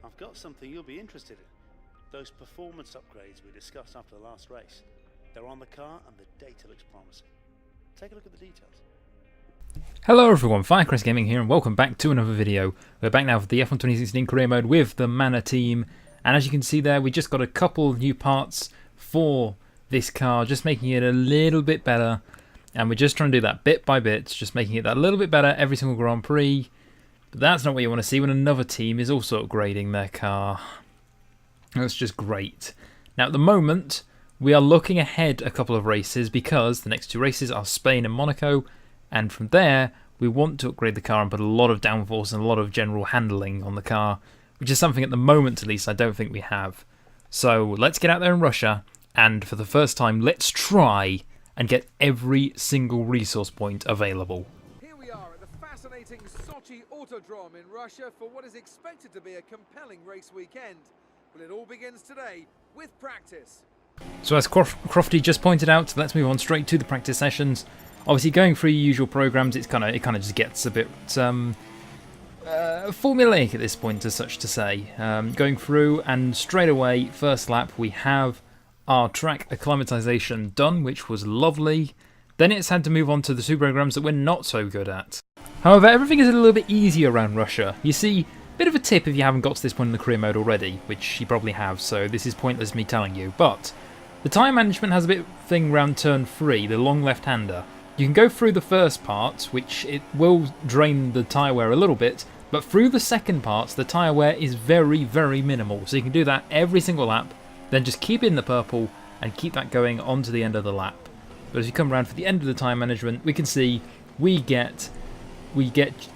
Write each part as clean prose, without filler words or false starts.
I've got something you'll be interested in. Those performance upgrades we discussed after the last race. They're on the car and the data looks promising. Take a look at the details. Hello everyone, Firecrest Gaming here and welcome back to another video. We're back now for the F1 2016 career mode with the Manor team, and as you can see there, we just got a couple new parts for this car, just making it a little bit better, and we're just trying to do that bit by bit, just making it that little bit better every single Grand Prix. But that's not what you want to see when another team is also upgrading their car. That's just great. Now at the moment, we are looking ahead a couple of races because the next two races are Spain and Monaco, and from there we want to upgrade the car and put a lot of downforce and a lot of general handling on the car, which is something at the moment at least I don't think we have. So let's get out there in Russia, and for the first time let's try and get every single resource point available. Here we are at the fascinating Sochi Autodrome in Russia for what is expected to be a compelling race weekend. Well, it all begins today with practice. So as Crofty just pointed out, let's move on straight to the practice sessions. Obviously, going through your usual programs, it kind of just gets a bit formulaic at this point, as such to say. Going through, and straight away, first lap, we have our track acclimatization done, which was lovely. Then it's had to move on to the two programs that we're not so good at. However, everything is a little bit easier around Russia. You see, bit of a tip if you haven't got to this point in the career mode already, which you probably have, so this is pointless me telling you, but the tyre management has a bit of a thing around turn 3, the long left-hander. You can go through the first part, which it will drain the tyre wear a little bit, but through the second part, the tyre wear is very, very minimal. So you can do that every single lap, then just keep in the purple and keep that going on to the end of the lap. But as you come around for the end of the tyre management, we can see we get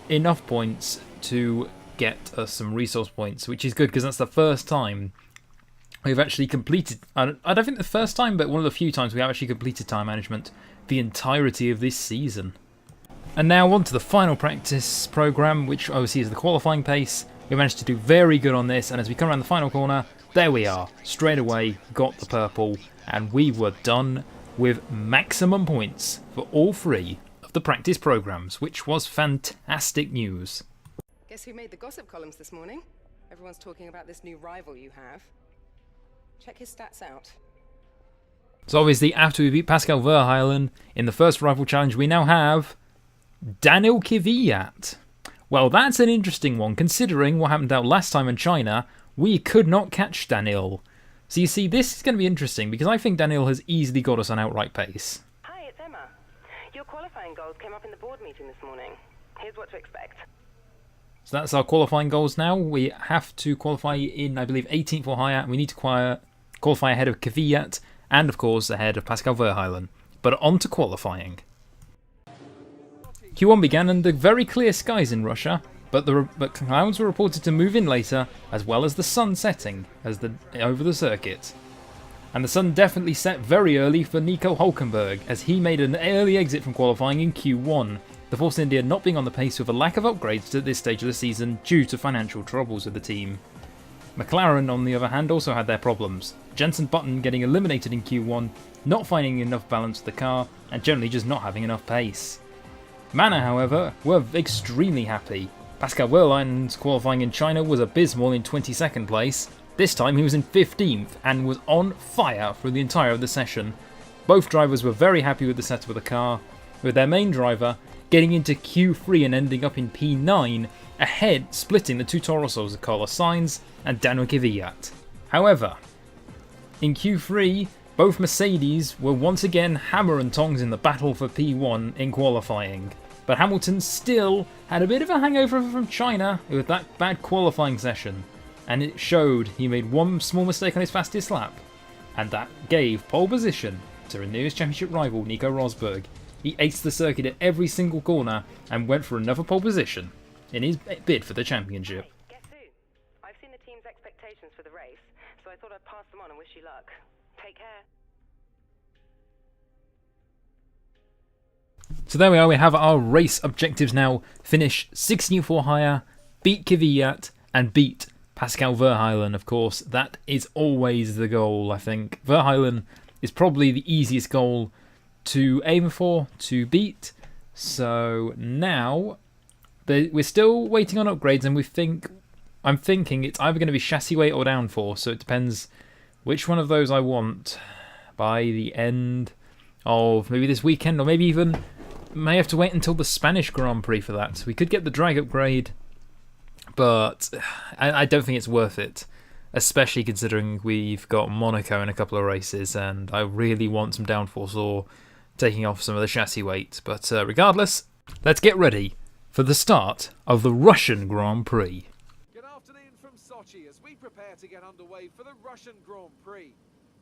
enough points to get us some resource points, which is good because that's the first time we've actually completed, I don't think the first time, but one of the few times we have actually completed time management the entirety of this season. And now on to the final practice program, which obviously is the qualifying pace. We managed to do very good on this, and as we come around the final corner, there we are, straight away got the purple, and we were done with maximum points for all three of the practice programs, which was fantastic news. Guess who made the gossip columns this morning? Everyone's talking about this new rival you have. Check his stats out. So obviously, after we beat Pascal Verheilen in the first rival challenge, we now have Daniil Kvyat. Well, that's an interesting one, considering what happened out last time in China. We could not catch Daniil. So you see, this is going to be interesting, because I think Daniil has easily got us on outright pace. Hi, it's Emma. Your qualifying goals came up in the board meeting this morning. Here's what to expect. So that's our qualifying goals now. We have to qualify in, I believe, 18th or higher. We need to qualify ahead of Kvyat, and of course ahead of Pascal Verheilen. But on to qualifying. Q1 began under very clear skies in Russia, but clouds were reported to move in later, as well as the sun setting over the circuit. And the sun definitely set very early for Nico Hülkenberg, as he made an early exit from qualifying in Q1, the Force India not being on the pace with a lack of upgrades at this stage of the season due to financial troubles with the team. McLaren, on the other hand, also had their problems. Jenson Button getting eliminated in Q1, not finding enough balance with the car, and generally just not having enough pace. Manor, however, were extremely happy. Pascal Verheilen's qualifying in China was abysmal in 22nd place. This time he was in 15th and was on fire through the entire of the session. Both drivers were very happy with the setup of the car, with their main driver getting into Q3 and ending up in P9, ahead splitting the two Toro Rossos of Carlos Sainz and Daniil Kvyat. However, in Q3, both Mercedes were once again hammer and tongs in the battle for P1 in qualifying, but Hamilton still had a bit of a hangover from China with that bad qualifying session, and it showed. He made one small mistake on his fastest lap, and that gave pole position to Renault's championship rival Nico Rosberg. He aced the circuit at every single corner and went for another pole position in his bid for the championship. Hey, guess who? I've seen the team's expectations for the race, so I thought I'd pass them on and wish you luck. Take care. So there we are, we have our race objectives now. Finish 16th or higher, beat Kvyat, and beat Pascal Verheilen, of course. That is always the goal, I think. Verheilen is probably the easiest goal to aim for, to beat. So now we're still waiting on upgrades, and we think I'm thinking it's either going to be chassis weight or downforce, so it depends which one of those I want by the end of maybe this weekend, or maybe even may have to wait until the Spanish Grand Prix for that. We could get the drag upgrade, but I don't think it's worth it, especially considering we've got Monaco in a couple of races, and I really want some downforce or taking off some of the chassis weight. But regardless, let's get ready for the start of the Russian Grand Prix. Good afternoon from Sochi as we prepare to get underway for the Russian Grand Prix.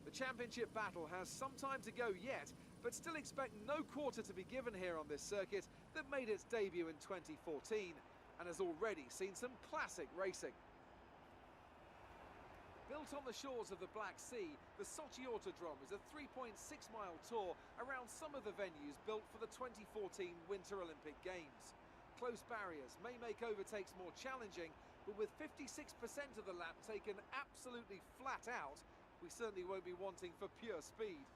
The championship battle has some time to go yet, but still expect no quarter to be given here on this circuit that made its debut in 2014 and has already seen some classic racing. Built on the shores of the Black Sea, the Sochi Autodrome is a 3.6-mile tour around some of the venues built for the 2014 Winter Olympic Games. Close barriers may make overtakes more challenging, but with 56% of the lap taken absolutely flat out, we certainly won't be wanting for pure speed.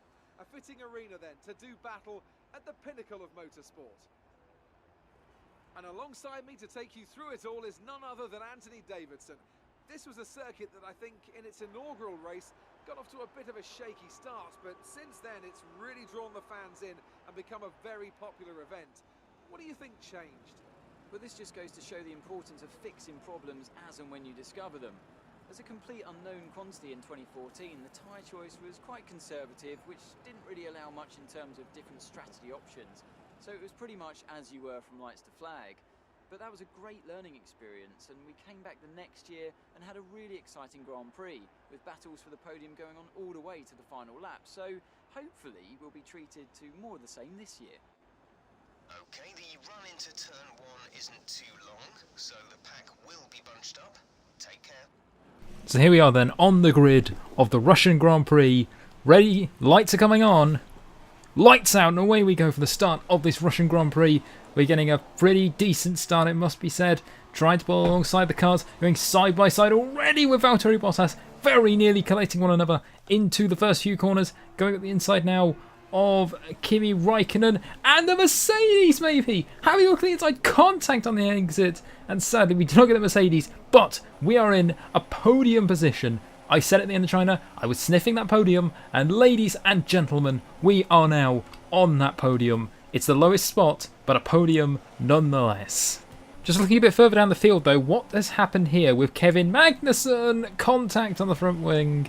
A fitting arena then to do battle at the pinnacle of motorsport. And alongside me to take you through it all is none other than Anthony Davidson. This was a circuit that I think in its inaugural race got off to a bit of a shaky start, but since then it's really drawn the fans in and become a very popular event. What do you think changed? But this just goes to show the importance of fixing problems as and when you discover them. As a complete unknown quantity in 2014, the tyre choice was quite conservative, which didn't really allow much in terms of different strategy options. So it was pretty much as you were from lights to flag. But that was a great learning experience, and we came back the next year and had a really exciting Grand Prix, with battles for the podium going on all the way to the final lap. So hopefully we'll be treated to more of the same this year. Okay, the run into turn 1 isn't too long, so the pack will be bunched up. Take care. So here we are then on the grid of the Russian Grand Prix. Ready, lights are coming on. Lights out and away we go for the start of this Russian Grand Prix. We're getting a pretty decent start, it must be said. Trying to pull alongside the cars, going side by side already with Valtteri Bottas, very nearly collating one another into the first few corners. Going up the inside now of Kimi Raikkonen and the Mercedes maybe having a look at the inside contact on the exit, and sadly we do not get the Mercedes, but we are in a podium position. I said at the end of China I was sniffing that podium, and ladies and gentlemen, we are now on that podium. It's the lowest spot, but a podium nonetheless. Just looking a bit further down the field though, what has happened here with Kevin Magnussen? Contact on the front wing.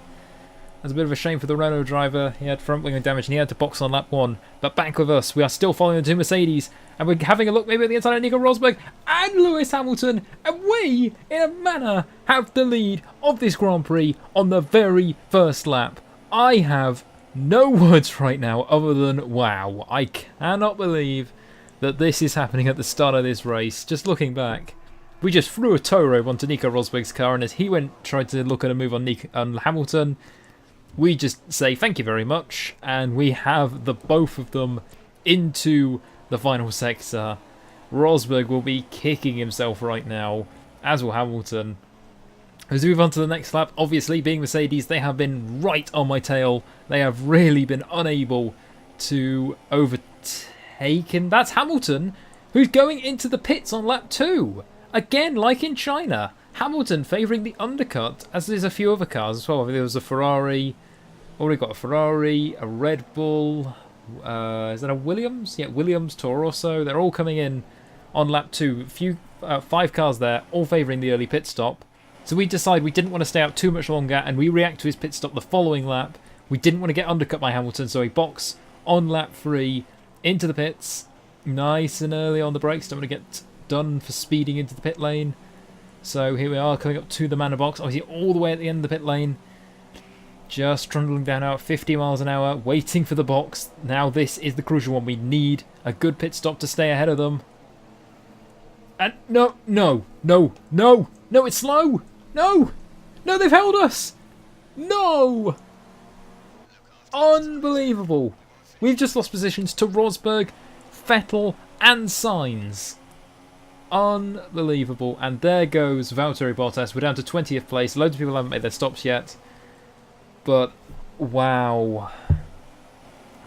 That's a bit of a shame for the Renault driver. He had front wing damage and he had to box on lap 1. But back with us, we are still following the two Mercedes. And we're having a look maybe at the inside of Nico Rosberg and Lewis Hamilton. And we, in a manner, have the lead of this Grand Prix on the very first lap. I have no words right now other than wow. I cannot believe that this is happening at the start of this race. Just looking back, we just threw a tow rope onto Nico Rosberg's car, and as he tried to look at a move on Hamilton, we just say thank you very much, and we have the both of them into the final sector. Rosberg will be kicking himself right now, as will Hamilton. As we move on to the next lap, obviously being Mercedes, they have been right on my tail. They have really been unable to overtake him. That's Hamilton, who's going into the pits on lap 2. Again, like in China, Hamilton favouring the undercut, as there's a few other cars as well. There was a Ferrari, already got a Ferrari, a Red Bull, is that a Williams? Yeah, Williams, Toro Rosso. They're all coming in on lap 2. 5 cars there, all favouring the early pit stop. So we decide we didn't want to stay out too much longer, and we react to his pit stop the following lap. We didn't want to get undercut by Hamilton, so he box on lap 3 into the pits. Nice and early on the brakes, don't want to get done for speeding into the pit lane. So here we are coming up to the manor box, obviously all the way at the end of the pit lane. Just trundling down now at 50 miles an hour, waiting for the box. Now this is the crucial one. We need a good pit stop to stay ahead of them. And no, it's slow. No, they've held us. No. Unbelievable. We've just lost positions to Rosberg, Vettel and Sainz. Unbelievable. And there goes Valtteri Bottas. We're down to 20th place. Loads of people haven't made their stops yet. But, wow.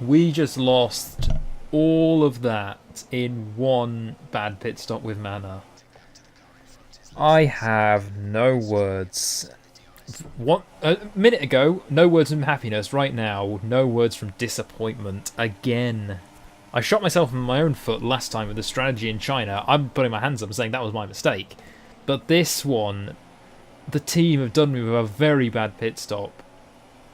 We just lost all of that in one bad pit stop with Manor. I have no words. What a minute ago, no words from happiness. Right now, no words from disappointment. Again, I shot myself in my own foot last time with the strategy in China. I'm putting my hands up and saying that was my mistake. But this one, the team have done me with a very bad pit stop.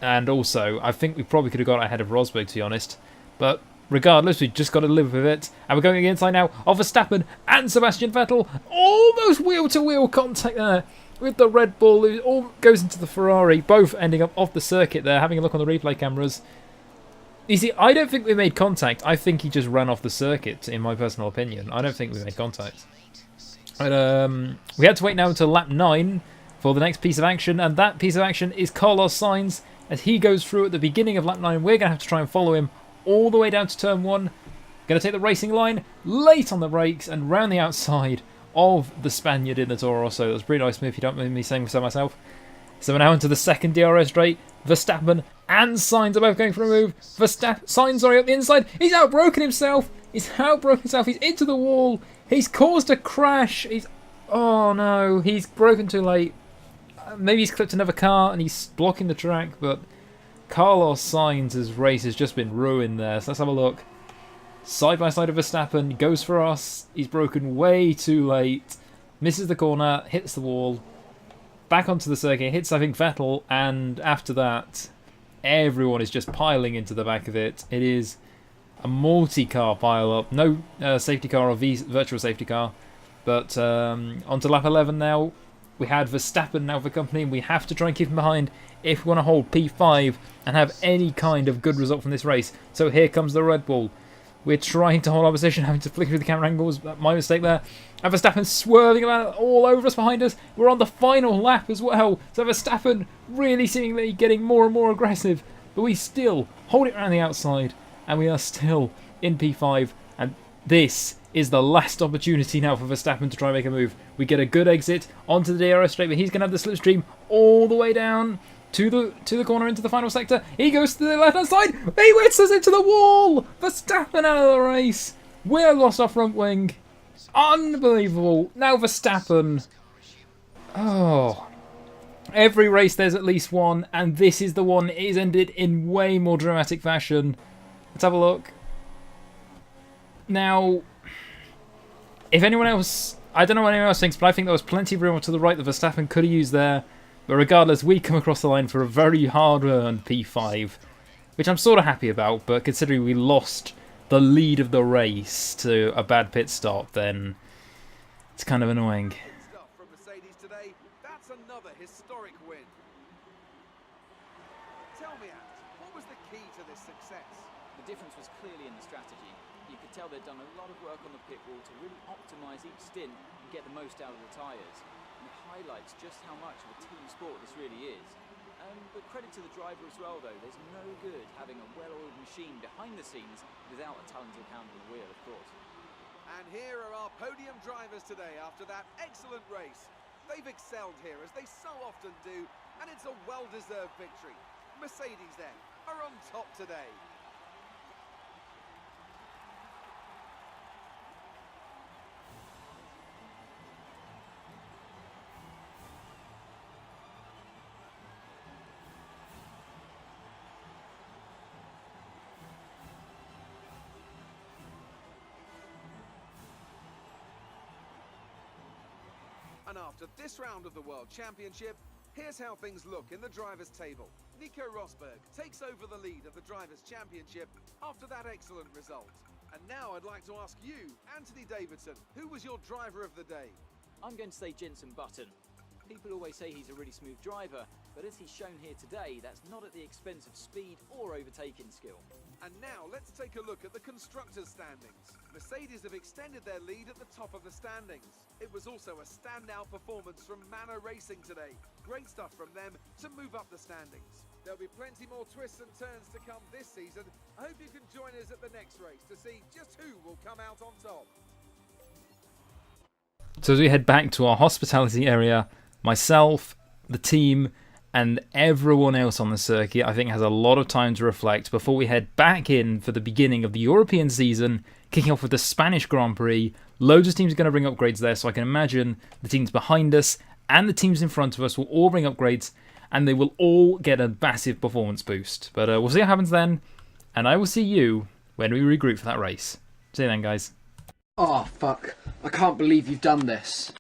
And also, I think we probably could have got ahead of Rosberg, to be honest. But regardless, we've just got to live with it. And we're going inside now of Verstappen and Sebastian Vettel. Almost wheel-to-wheel contact there with the Red Bull. It all goes into the Ferrari, both ending up off the circuit there, having a look on the replay cameras. You see, I don't think we made contact. I think he just ran off the circuit, in my personal opinion. I don't think we made contact. But we had to wait now until lap 9 for the next piece of action, and that piece of action is Carlos Sainz. As he goes through at the beginning of lap 9, we're going to have to try and follow him all the way down to turn 1. Going to take the racing line, late on the brakes, and round the outside of the Spaniard in the Toro Rosso. That's pretty nice, if you don't mind me saying so myself. So we're now into the second DRS straight. Verstappen and Sainz are both going for a move. Sainz, sorry, up the inside. He's outbroken himself. He's into the wall. He's caused a crash. Oh no, he's broken too late. Maybe he's clipped another car and he's blocking the track, but Carlos Sainz's race has just been ruined there. So let's have a look. Side by side of Verstappen, he goes for us. He's broken way too late. Misses the corner, hits the wall. Back onto the circuit, hits I think Vettel, and after that, everyone is just piling into the back of it. It is a multi-car pile-up. No safety car or virtual safety car. But onto lap 11 now. We had Verstappen now for company, and we have to try and keep him behind if we want to hold P5 and have any kind of good result from this race. So here comes the Red Bull. We're trying to hold our position, having to flick through the camera angles. My mistake there. And Verstappen swerving about all over us behind us. We're on the final lap as well. So Verstappen really seemingly getting more and more aggressive. But we still hold it around the outside. And we are still in P5. And this is the last opportunity now for Verstappen to try and make a move. We get a good exit onto the DRS straight, but he's going to have the slipstream all the way down to the corner into the final sector. He goes to the left-hand side. He whips us into the wall. Verstappen out of the race. We're lost our front wing. Unbelievable. Now Verstappen. Oh. Every race there's at least one, and this is the one. It is ended in way more dramatic fashion. Let's have a look. Now, if anyone else, I don't know what anyone else thinks, but I think there was plenty of room to the right that Verstappen could have used there. But regardless, we come across the line for a very hard-earned P5, which I'm sort of happy about, but considering we lost the lead of the race to a bad pit stop, then it's kind of annoying. Stuff from Mercedes today. That's another historic win. Tell me, Ant, what was the key to this success? The difference was clearly in the strategy. You could tell they'd done a lot of work on the pit wall to really optimise each stint and get the most out of the tyres. And it highlights just how much of a team sport this really is. But credit to the driver as well, though. There's no good having a well-oiled machine behind the scenes without a talented hand on the wheel, of course. And here are our podium drivers today after that excellent race. They've excelled here, as they so often do, and it's a well-deserved victory. Mercedes, then, are on top today. And after this round of the World Championship, here's how things look in the Drivers' Table. Nico Rosberg takes over the lead of the Drivers' Championship after that excellent result. And now I'd like to ask you, Anthony Davidson, who was your driver of the day? I'm going to say Jenson Button. People always say he's a really smooth driver, but as he's shown here today, that's not at the expense of speed or overtaking skill. And now let's take a look at the constructors' standings. Mercedes have extended their lead at the top of the standings. It was also a standout performance from Manor Racing today. Great stuff from them to move up the standings. There'll be plenty more twists and turns to come this season. I hope you can join us at the next race to see just who will come out on top. So as we head back to our hospitality area, myself, the team, and everyone else on the circuit, I think, has a lot of time to reflect before we head back in for the beginning of the European season, kicking off with the Spanish Grand Prix. Loads of teams are going to bring upgrades there, so I can imagine the teams behind us and the teams in front of us will all bring upgrades, and they will all get a massive performance boost. But we'll see what happens then, and I will see you when we regroup for that race. See you then, guys. Oh, fuck. I can't believe you've done this.